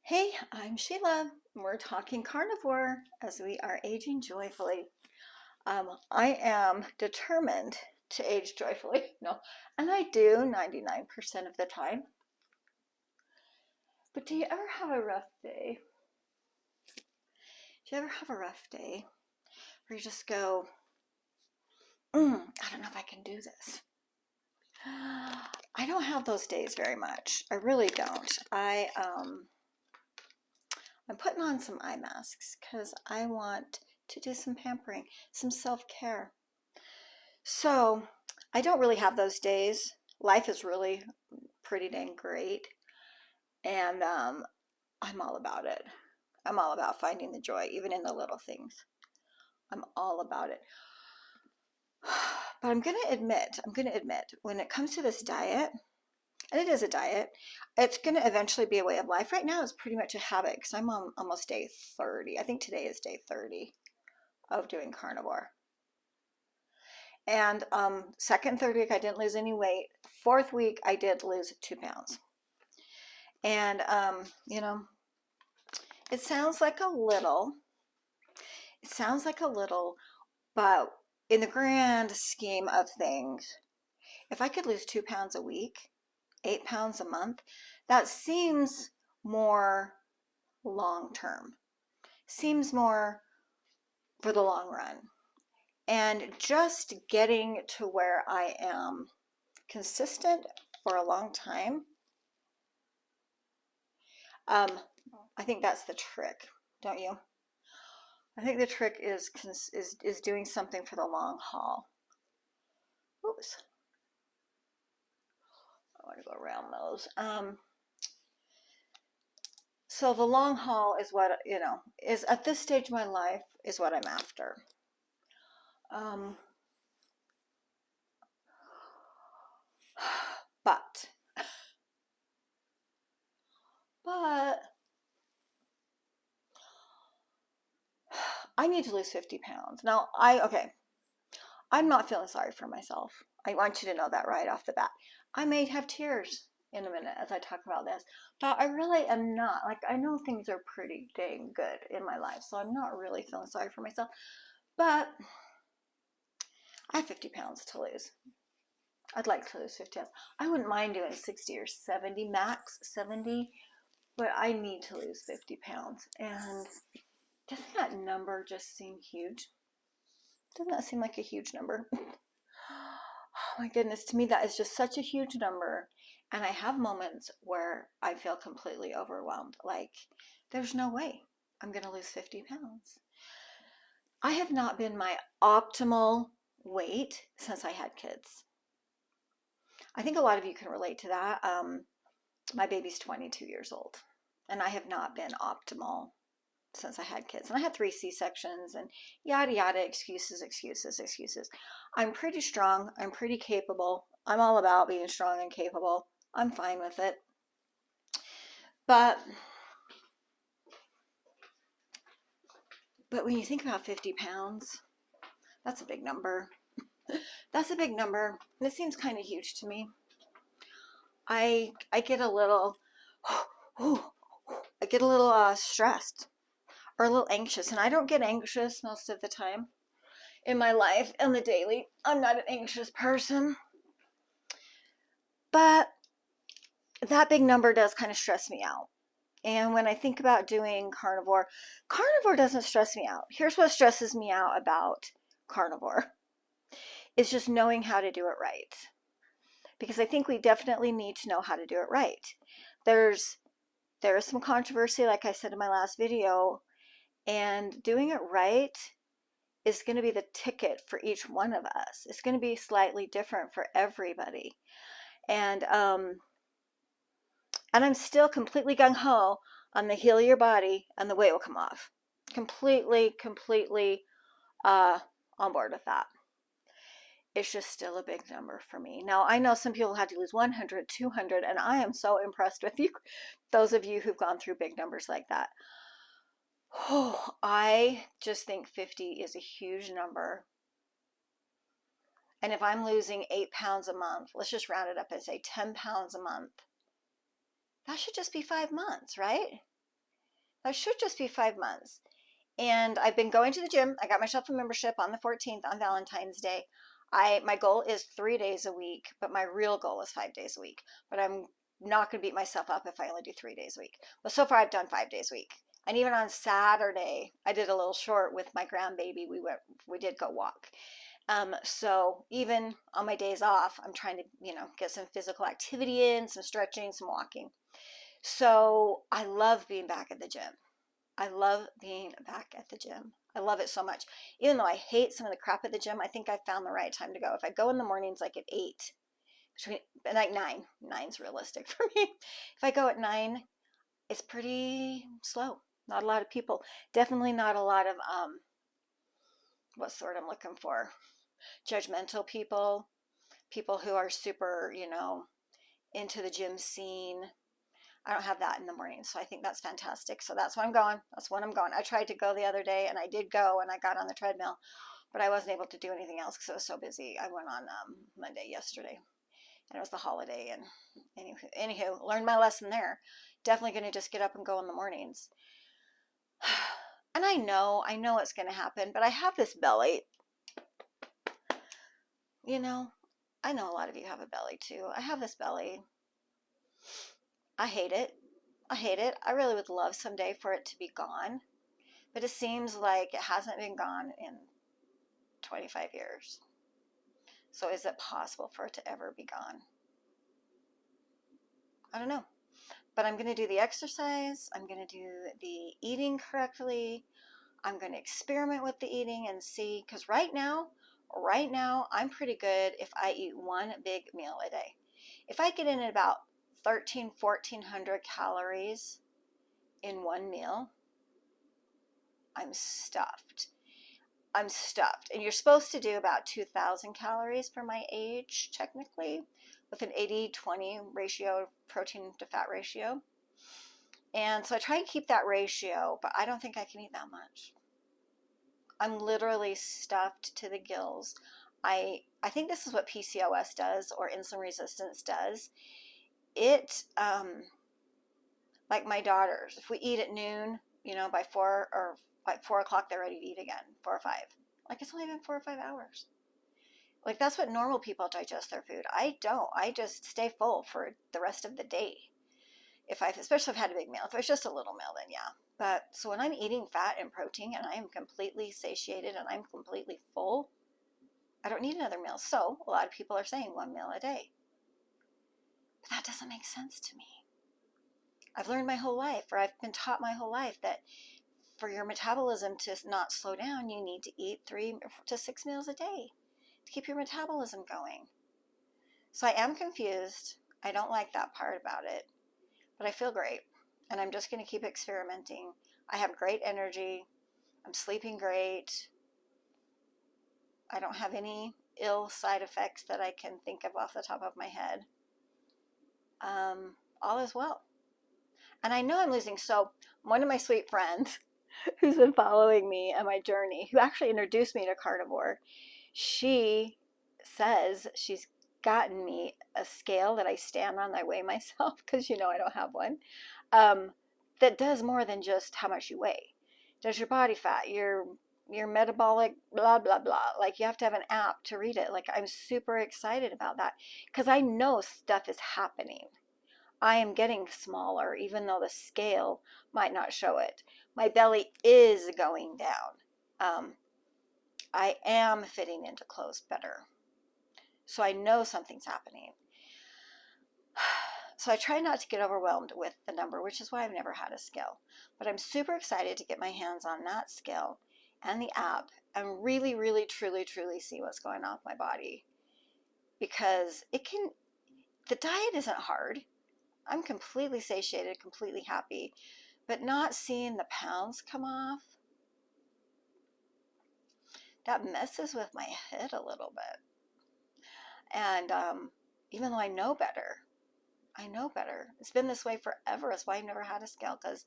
Hey, I'm Sheila. We're talking carnivore as we are aging joyfully. I am determined to age joyfully. No, and I do 99% of the time. But do you ever have a rough day? Do you ever have a rough day where you just go, I don't know if I can do this? I don't have those days very much. I really don't. I'm putting on some eye masks because I want to do some pampering, some self-care. So I don't really have those days. Life is really pretty dang great. And I'm all about it. I'm all about finding the joy, even in the little things. I'm all about it. But I'm going to admit, when it comes to this diet, and it is a diet, it's going to eventually be a way of life. Right now, it's pretty much a habit because I'm on almost day 30. I think today is day 30 of doing carnivore. And second, third week, I didn't lose any weight. Fourth week, I did lose 2 pounds. And, it sounds like a little, it sounds like a little, but in the grand scheme of things, if I could lose 2 pounds a week, 8 pounds a month, that seems more long term, seems more for the long run. And just getting to where I am consistent for a long time, I think that's the trick, don't you? I think the trick is doing something for the long haul. Oops, I want to go around those. So the long haul is what is at this stage of my life is what I'm after. Um, but but I need to lose 50 pounds now. I'm not feeling sorry for myself. I want you to know that right off the bat. I may have tears in a minute as I talk about this, but I really am not. Like, I know things are pretty dang good in my life, so I'm not really feeling sorry for myself. But I have 50 pounds to lose. I'd like to lose 50 pounds. I wouldn't mind doing 60 or 70, max 70, but I need to lose 50 pounds. And doesn't that number just seem huge? Doesn't that seem like a huge number? Oh my goodness, to me that is just such a huge number. And I have moments where I feel completely overwhelmed. Like, there's no way I'm going to lose 50 pounds. I have not been my optimal weight since I had kids. I think a lot of you can relate to that. My baby's 22 years old, and I have not been optimal since I had kids. And I had 3 C-sections and yada yada, excuses, excuses, excuses. I'm pretty strong. I'm pretty capable. I'm all about being strong and capable. I'm fine with it. But when you think about 50 pounds, that's a big number. That's a big number. And it seems kind of huge to me. I get a little, I get a little stressed or a little anxious. And I don't get anxious most of the time in my life, in the daily. I'm not an anxious person. But that big number does kind of stress me out. And when I think about doing carnivore, carnivore doesn't stress me out. Here's what stresses me out about carnivore. It's just knowing how to do it right. Because I think we definitely need to know how to do it right. There is some controversy, like I said in my last video, and doing it right is going to be the ticket for each one of us. It's going to be slightly different for everybody. And I'm still completely gung-ho on the heal your body and the weight will come off. Completely on board with that. It's just still a big number for me. Now, I know some people had to lose 100, 200, and I am so impressed with you, those of you who've gone through big numbers like that. Oh, I just think 50 is a huge number. And if I'm losing 8 pounds a month, let's just round it up and say 10 pounds a month. That should just be 5 months, right? That should just be 5 months. And I've been going to the gym. I got myself a membership on the 14th on Valentine's Day. My goal is 3 days a week, but my real goal is 5 days a week. But I'm not going to beat myself up if I only do 3 days a week. But so far I've done 5 days a week. And even on Saturday, I did a little short with my grandbaby. We did go walk. So even on my days off, I'm trying to, get some physical activity in, some stretching, some walking. So I love being back at the gym. I love being back at the gym. I love it so much. Even though I hate some of the crap at the gym, I think I found the right time to go. If I go in the mornings, like at 8, between like 9, nine's realistic for me. If I go at 9, it's pretty slow. Not a lot of people. Definitely not a lot of what's the word I'm looking for? Judgmental people. People who are super, into the gym scene. I don't have that in the morning, so I think that's fantastic. So that's when I'm going. That's when I'm going. I tried to go the other day, and I did go, and I got on the treadmill, but I wasn't able to do anything else because I was so busy. I went on Monday yesterday, and it was the holiday, and anywho, learned my lesson there. Definitely going to just get up and go in the mornings. And I know it's going to happen, but I have this belly. I know a lot of you have a belly too. I have this belly. I hate it. I hate it. I really would love someday for it to be gone, but it seems like it hasn't been gone in 25 years. So is it possible for it to ever be gone? I don't know. But I'm going to do the exercise. I'm going to do the eating correctly. I'm going to experiment with the eating and see, because right now, I'm pretty good if I eat one big meal a day. If I get in at about 1,400 calories in one meal, I'm stuffed. And you're supposed to do about 2,000 calories for my age, technically, with an 80-20 ratio, protein to fat ratio. And so I try and keep that ratio, but I don't think I can eat that much. I'm literally stuffed to the gills. I think this is what PCOS does, or insulin resistance does. It, like my daughters, if we eat at noon, by 4 or like 4 o'clock, they're ready to eat again, 4 or 5. Like, it's only been 4 or 5 hours. Like, that's what normal people digest their food. I don't. I just stay full for the rest of the day. Especially if I've had a big meal. If it's just a little meal, then yeah. But so when I'm eating fat and protein and I am completely satiated and I'm completely full, I don't need another meal. So a lot of people are saying 1 meal a day. But that doesn't make sense to me. I've learned my whole life, or I've been taught my whole life, that for your metabolism to not slow down, you need to eat 3 to 6 meals a day to keep your metabolism going. So I am confused. I don't like that part about it, but I feel great. And I'm just going to keep experimenting. I have great energy. I'm sleeping great. I don't have any ill side effects that I can think of off the top of my head. All is well. And I know I'm losing. So one of my sweet friends who's been following me on my journey, who actually introduced me to carnivore, she says she's gotten me a scale that I stand on. I weigh myself because I don't have one. That does more than just how much you weigh. It does your body fat, your metabolic, blah blah blah. Like, you have to have an app to read it. Like, I'm super excited about that because I know stuff is happening. I am getting smaller, even though the scale might not show it. My belly is going down. I am fitting into clothes better. So I know something's happening. So I try not to get overwhelmed with the number, which is why I've never had a scale. But I'm super excited to get my hands on that scale and the app and really, really, truly, truly see what's going on with my body. Because the diet isn't hard. I'm completely satiated, completely happy. But not seeing the pounds come off, that messes with my head a little bit. And even though I know better, it's been this way forever. That's why I've never had a scale, because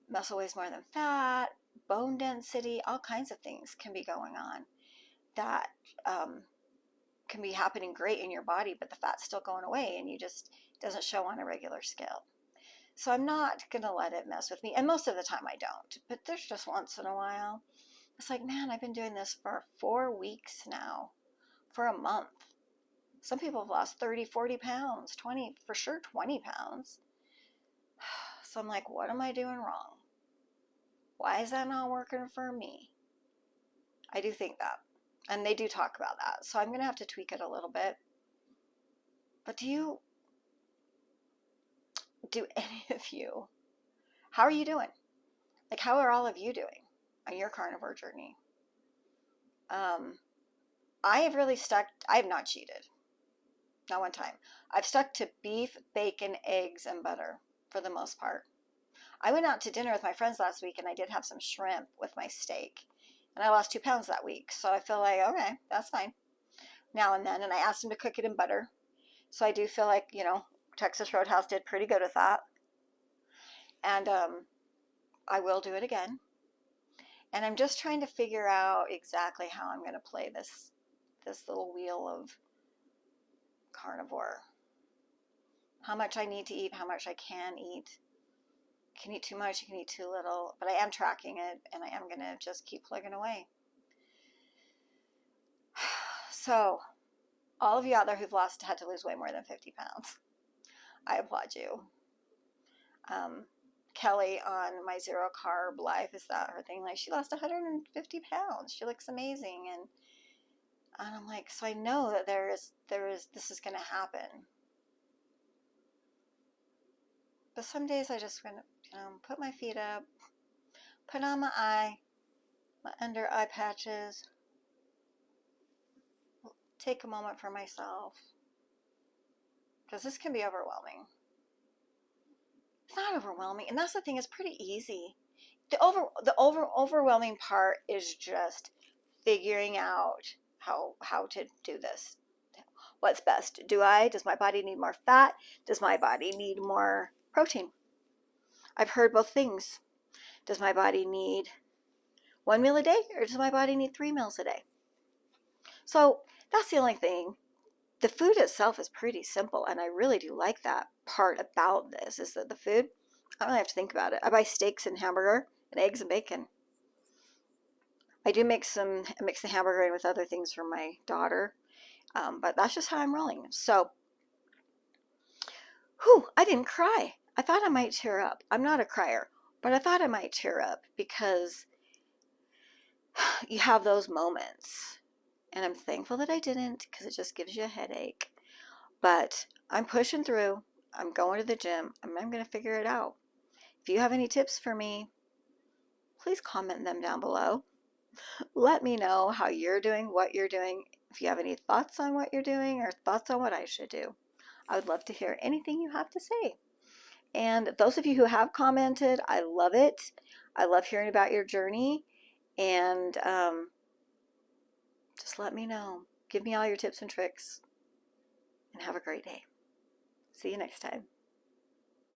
muscle weighs more than fat, bone density, all kinds of things can be going on that can be happening great in your body, but the fat's still going away and it doesn't show on a regular scale. So I'm not going to let it mess with me. And most of the time I don't. But there's just once in a while. It's like, man, I've been doing this for 4 weeks now, for a month. Some people have lost 30, 40 pounds, 20, for sure 20 pounds. So I'm like, what am I doing wrong? Why is that not working for me? I do think that. And they do talk about that. So I'm going to have to tweak it a little bit. But do any of you, how are you doing? Like, how are all of you doing on your carnivore journey? I have really stuck, I have not cheated. Not one time. I've stuck to beef, bacon, eggs, and butter for the most part. I went out to dinner with my friends last week and I did have some shrimp with my steak. And I lost 2 pounds that week. So I feel like, okay, that's fine. Now and then. And I asked them to cook it in butter. So I do feel like, Texas Roadhouse did pretty good with that. And I will do it again. And I'm just trying to figure out exactly how I'm going to play this little wheel of carnivore. How much I need to eat, how much I can eat. You can eat too much, you can eat too little. But I am tracking it, and I am going to just keep plugging away. So, all of you out there who've had to lose way more than 50 pounds, I applaud you. Kelly on my zero carb life, is that her thing? Like, she lost 150 pounds. She looks amazing. And I'm like, so I know that this is going to happen. But some days I just want to, put my feet up, put on my under eye patches, take a moment for myself. Because this can be overwhelming. It's not overwhelming. And that's the thing, it's pretty easy. The overwhelming part is just figuring out how to do this. What's best? Does my body need more fat? Does my body need more protein? I've heard both things. Does my body need 1 meal a day, or does my body need 3 meals a day? So that's the only thing. The food itself is pretty simple, and I really do like that part about this, is that the food, I don't really have to think about it. I buy steaks and hamburger and eggs and bacon. I do mix the hamburger in with other things for my daughter, but that's just how I'm rolling. So, I didn't cry. I thought I might tear up. I'm not a crier, but I thought I might tear up because you have those moments. And I'm thankful that I didn't, because it just gives you a headache. But I'm pushing through. I'm going to the gym. I'm going to figure it out. If you have any tips for me, please comment them down below. Let me know how you're doing, what you're doing. If you have any thoughts on what you're doing or thoughts on what I should do, I would love to hear anything you have to say. And those of you who have commented, I love it. I love hearing about your journey. And just let me know. Give me all your tips and tricks. And have a great day. See you next time.